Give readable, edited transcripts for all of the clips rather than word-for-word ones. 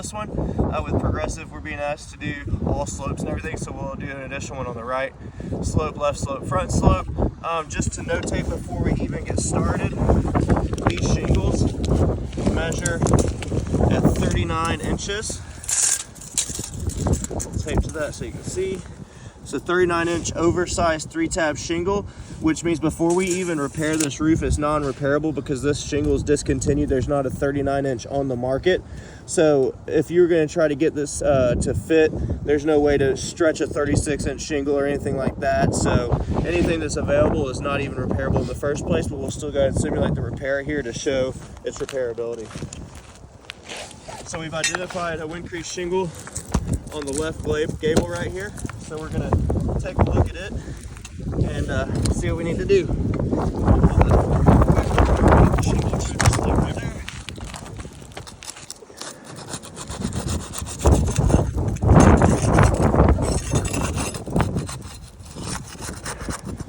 this one. With Progressive, we're being asked to do all slopes and everything, so we'll do an additional one on the right slope, left slope, front slope. Just to notate before we even get started, these shingles measure at 39 inches. I'll tape to that so you can see. It's a 39-inch oversized 3-tab shingle, which means before we even repair this roof, it's non-repairable because this shingle is discontinued. There's not a 39-inch on the market. So if you're going to try to get this to fit, there's no way to stretch a 36-inch shingle or anything like that. So anything that's available is not even repairable in the first place, but we'll still go ahead and simulate the repair here to show its repairability. So we've identified a wind crease shingle on the left gable right here. So we're gonna take a look at it and see what we need to do.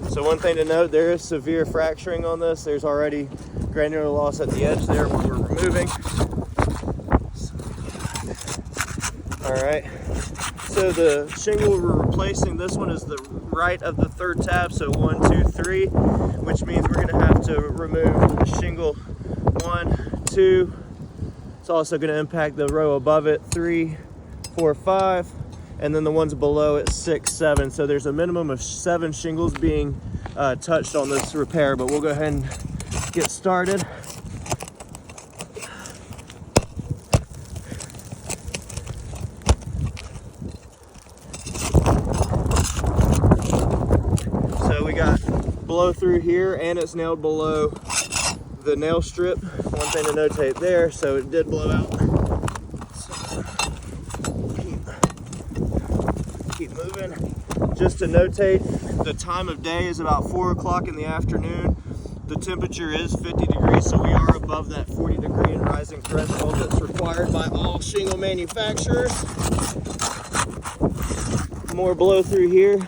So one thing to note, there is severe fracturing on this. There's already granular loss at the edge there, what we're removing. All right. So the shingle we're replacing, this one is the right of the 3rd tab, so 1, 2, 3, which means we're gonna have to remove shingle 1, 2. It's also gonna impact the row above it, 3, 4, 5, and then the ones below it, 6, 7. So there's a minimum of 7 shingles being touched on this repair, but we'll go ahead and get started. Blow through here, and it's nailed below the nail strip. One thing to notate there, so it did blow out. So keep moving. Just to notate, the time of day is about 4 o'clock in the afternoon. The temperature is 50 degrees, so we are above that 40 degree and rising threshold that's required by all shingle manufacturers. More blow through here.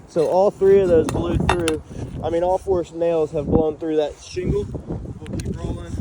So all 3 of those blew through. I mean, all 4 nails have blown through that shingle. We'll keep rolling.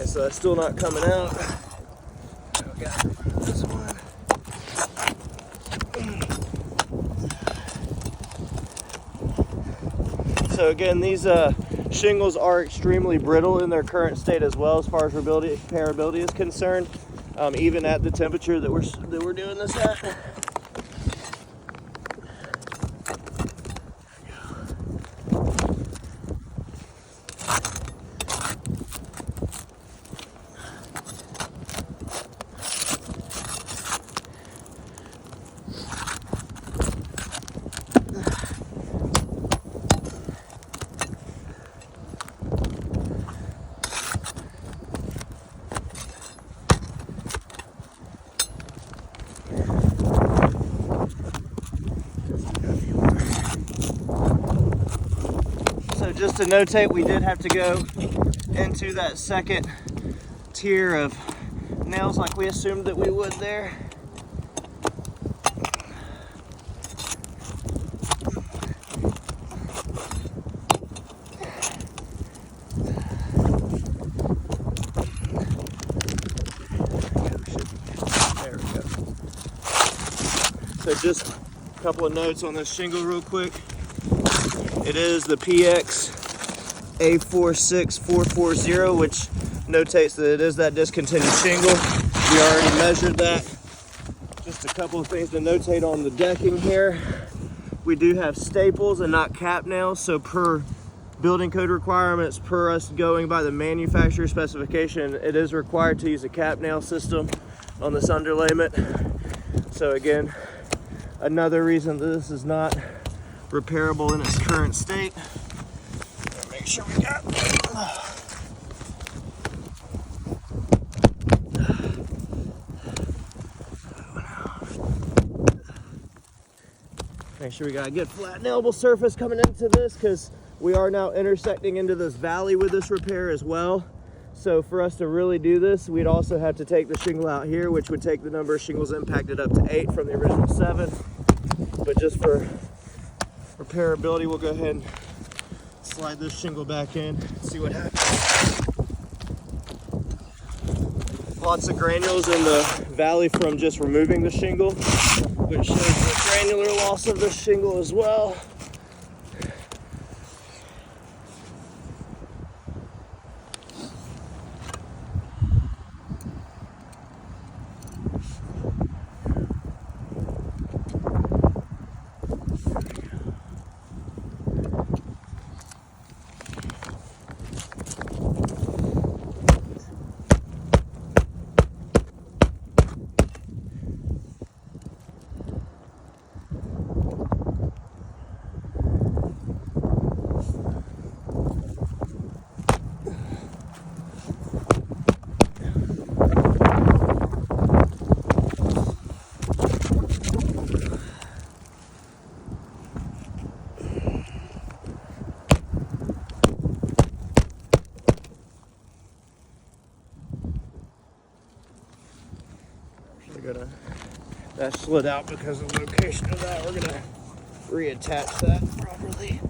So it's still not coming out. We got this one. So again, these shingles are extremely brittle in their current state as well, as far as repairability is concerned, even at the temperature that we're doing this at. Just to notate, we did have to go into that second tier of nails like we assumed that we would there. There we go. So just a couple of notes on this shingle real quick. It is the PX A46440, which notates that it is that discontinued shingle. We already measured that. Just a couple of things to notate on the decking here. we do have staples and not cap nails, so per building code requirements, per us going by the manufacturer specification, it is required to use a cap nail system on this underlayment. So again, another reason that this is not repairable in its current state. Make sure we got make sure we got a good flat nailable surface coming into this, because we are now intersecting into this valley with this repair as well. So for us to really do this, we'd also have to take the shingle out here, which would take the number of shingles impacted up to 8 from the original 7. But just for repairability, we'll go ahead and slide this shingle back in, see what happens. Lots of granules in the valley from just removing the shingle, which shows the granular loss of the shingle as well. That slid out because of the location of that. We're gonna reattach that properly.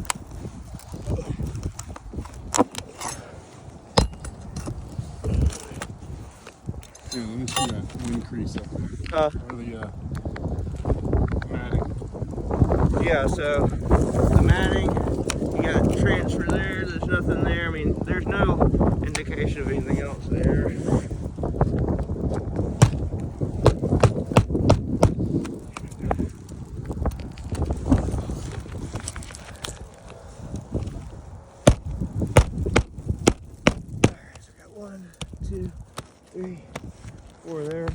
Yeah, let me see that wind crease up there. Or the matting. Yeah, so the matting, you got transfer there, there's nothing there. I mean, there's no indication of anything else there. One, two, three, four there.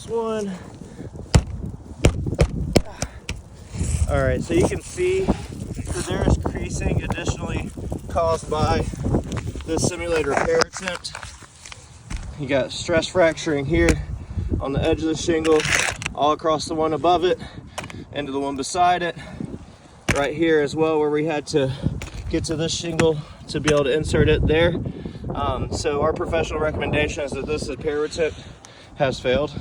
One. All right, so you can see that there is creasing additionally caused by this simulated repair attempt. You got stress fracturing here on the edge of the shingle, all across the one above it, into the one beside it, right here as well, where we had to get to this shingle to be able to insert it there. So our professional recommendation is that this repair attempt has failed.